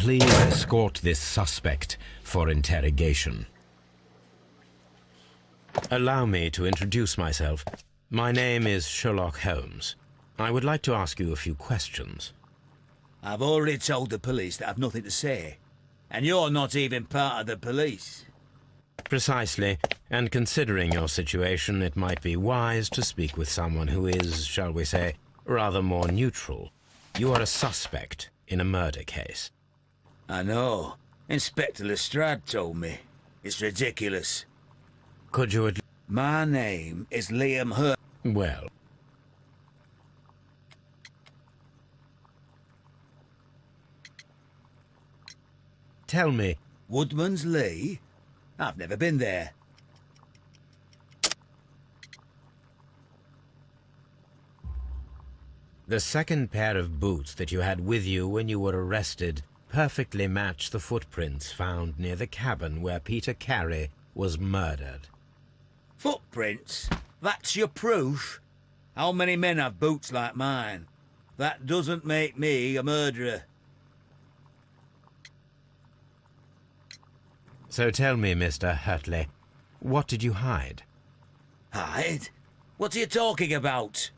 please escort this suspect for interrogation. Allow me to introduce myself. My name is Sherlock Holmes. I would like to ask you a few questions. I've already told the police that I've nothing to say. And you're not even part of the police. Precisely, and considering your situation, it might be wise to speak with someone who is, shall we say, rather more neutral. You are a suspect in a murder case. I know. Inspector Lestrade told me. It's ridiculous. Could you My name is Liam Hurt. Well. Tell me. Woodman's Lee? I've never been there. The second pair of boots that you had with you when you were arrested perfectly match the footprints found near the cabin where Peter Carey was murdered. Footprints? That's your proof? How many men have boots like mine? That doesn't make me a murderer. So tell me, Mr. Hurtley, what did you hide? Hide? What are you talking about?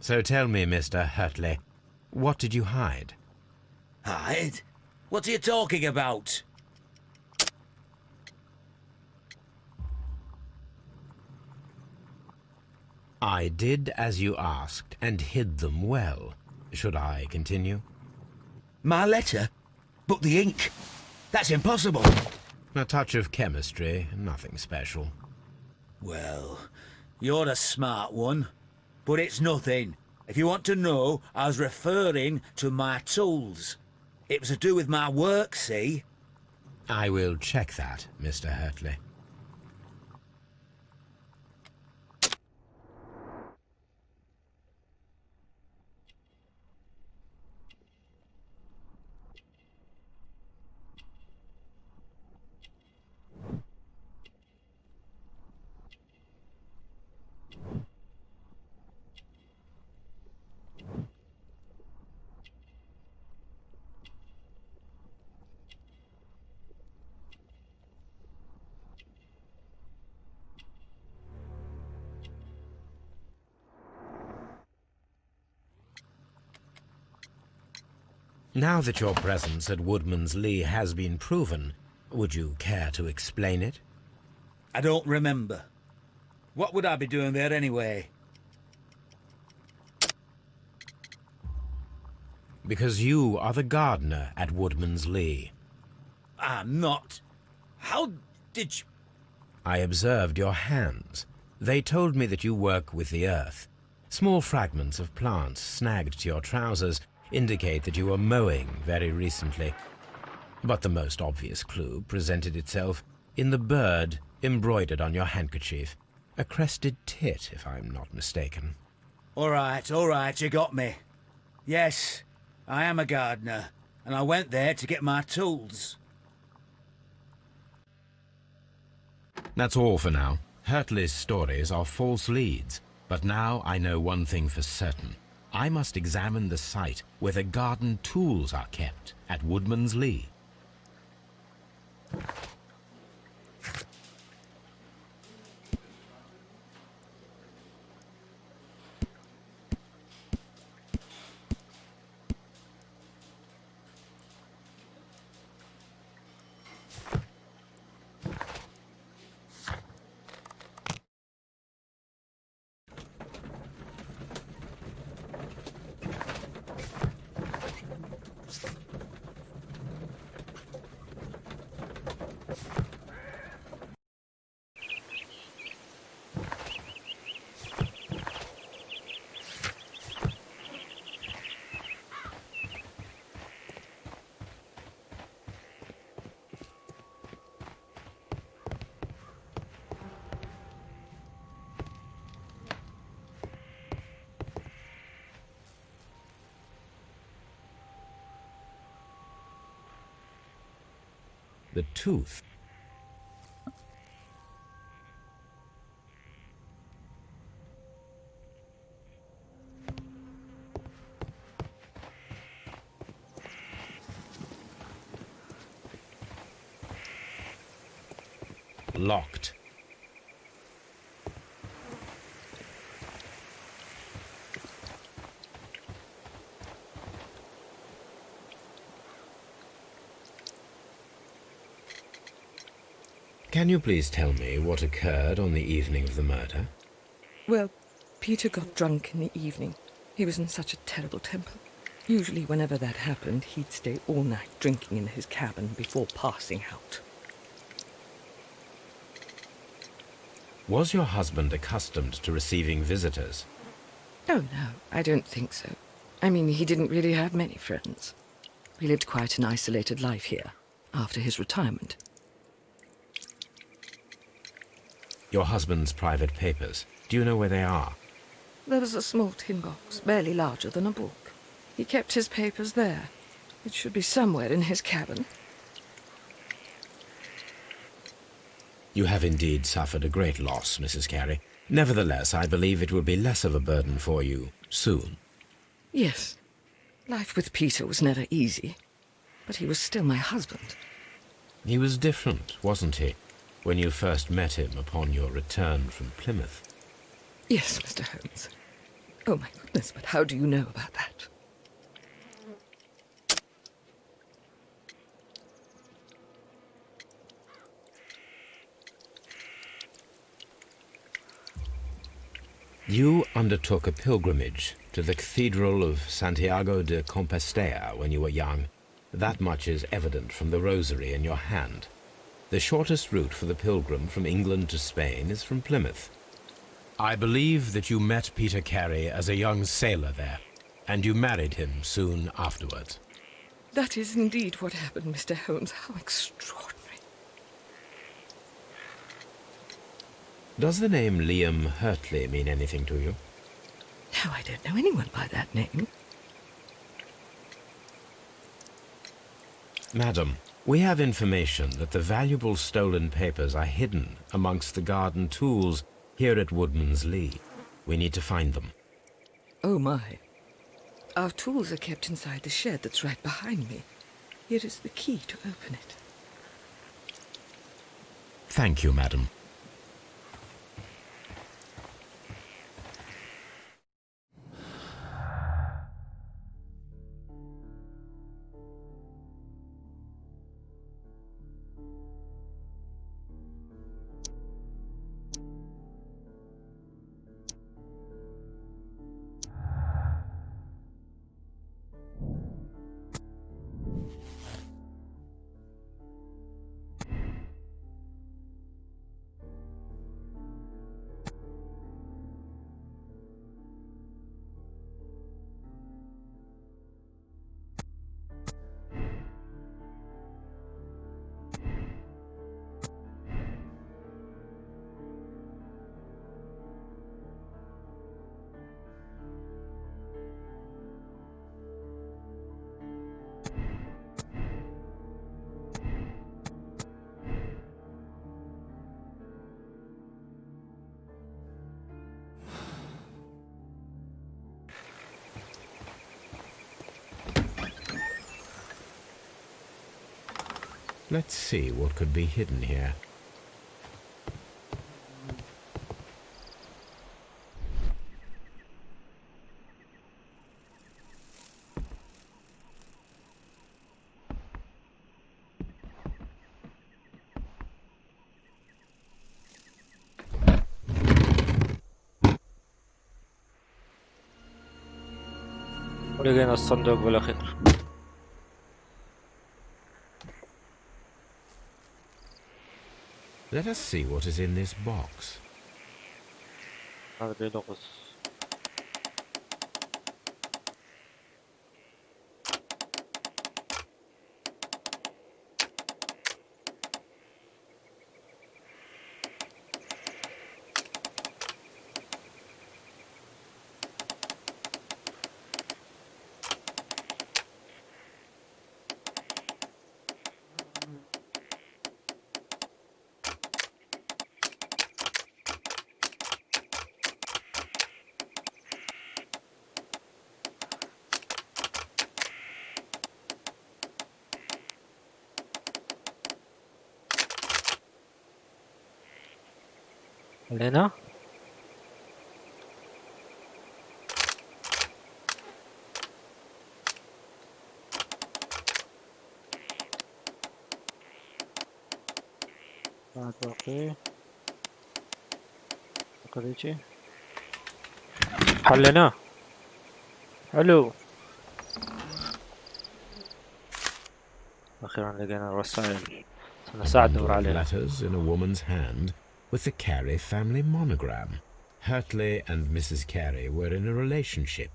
So tell me, Mr. Hurtley, what did you hide? Hide? What are you talking about? I did as you asked and hid them well. Should I continue? My letter? But the ink? That's impossible. A touch of chemistry, nothing special. Well, you're a smart one. But it's nothing. If you want to know, I was referring to my tools. It was to do with my work, see? I will check that, Mr. Hurtley. Now that your presence at Woodman's Lee has been proven, would you care to explain it? I don't remember. What would I be doing there anyway? Because you are the gardener at Woodman's Lee. I'm not. How did you... I observed your hands. They told me that you work with the earth. Small fragments of plants snagged to your trousers indicate that you were mowing very recently. But the most obvious clue presented itself in the bird embroidered on your handkerchief. A crested tit, if I'm not mistaken. All right, you got me. Yes, I am a gardener, and I went there to get my tools. That's all for now. Hurtley's stories are false leads, but now I know one thing for certain. I must examine the site where the garden tools are kept at Woodman's Lee. The tooth. Locked. Can you please tell me what occurred on the evening of the murder? Well, Peter got drunk in the evening. He was in such a terrible temper. Usually whenever that happened, he'd stay all night drinking in his cabin before passing out. Was your husband accustomed to receiving visitors? Oh, no, I don't think so. I mean, he didn't really have many friends. He lived quite an isolated life here, after his retirement. Your husband's private papers, do you know where they are? There was a small tin box, barely larger than a book. He kept his papers there. It should be somewhere in his cabin. You have indeed suffered a great loss, Mrs. Carey. Nevertheless, I believe it will be less of a burden for you soon. Yes. Life with Peter was never easy, but he was still my husband. He was different, wasn't he, when you first met him upon your return from Plymouth? Yes, Mr. Holmes. Oh, my goodness, but how do you know about that? You undertook a pilgrimage to the Cathedral of Santiago de Compostela when you were young. That much is evident from the rosary in your hand. The shortest route for the pilgrim from England to Spain is from Plymouth. I believe that you met Peter Carey as a young sailor there, and you married him soon afterwards. That is indeed what happened, Mr. Holmes. How extraordinary. Does the name Liam Hurtley mean anything to you? No, I don't know anyone by that name. Madam, we have information that the valuable stolen papers are hidden amongst the garden tools here at Woodman's Lee. We need to find them. Oh, my. Our tools are kept inside the shed that's right behind me. Here is the key to open it. Thank you, madam. Let's see what could be hidden here. ولقينا الصندوق بالأخير. Let us see what is in this box. هذا بيلغز. هنا. بعد باقي قريتي حلنا. حلو. أخيرا لقينا الرسائل. سنساعد ندور Bundle of عليها. letters in a woman's hand with the Carey family monogram. Hurtley and Mrs. Carey were in a relationship.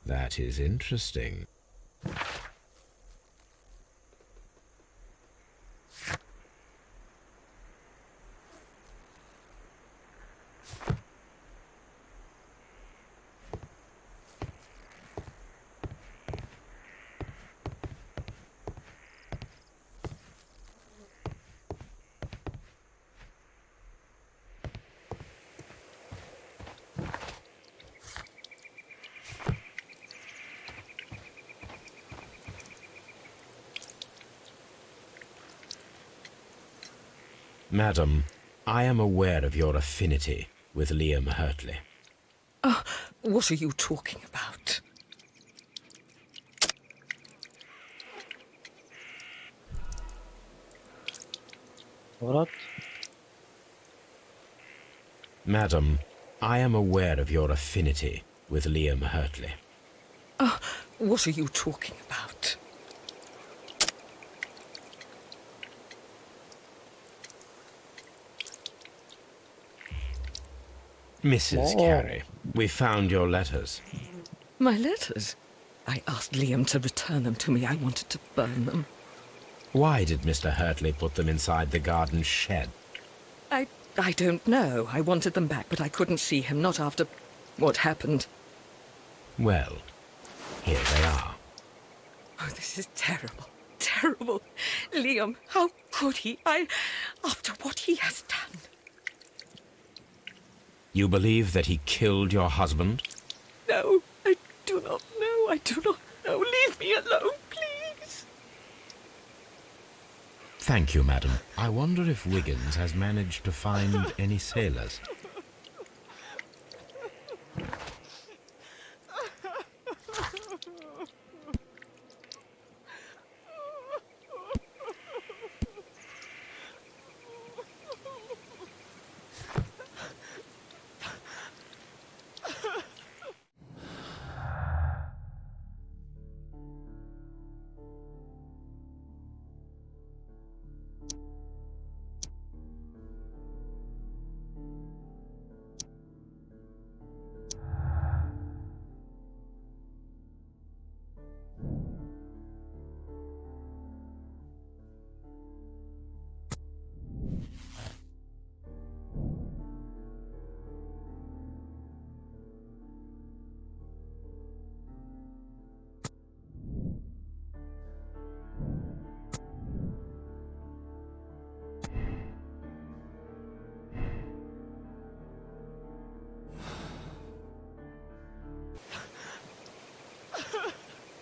That is interesting. Madam, I am aware of your affinity with Liam Hurtley. What are you talking about? غلط. Madam, I am aware of your affinity with Liam Hurtley. What are you talking about? Mrs. Carey, we found your letters. My letters? I asked Liam to return them to me. I wanted to burn them. Why did Mr. Hurtley put them inside the garden shed? I don't know. I wanted them back, but I couldn't see him, not after what happened. Well, here they are. Oh, this is terrible. Terrible. Liam, how could he? After what he has done. You believe that he killed your husband? No, I do not know. I do not know. Leave me alone, please. Thank you, madam. I wonder if Wiggins has managed to find any sailors.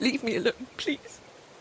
Leave me alone, please.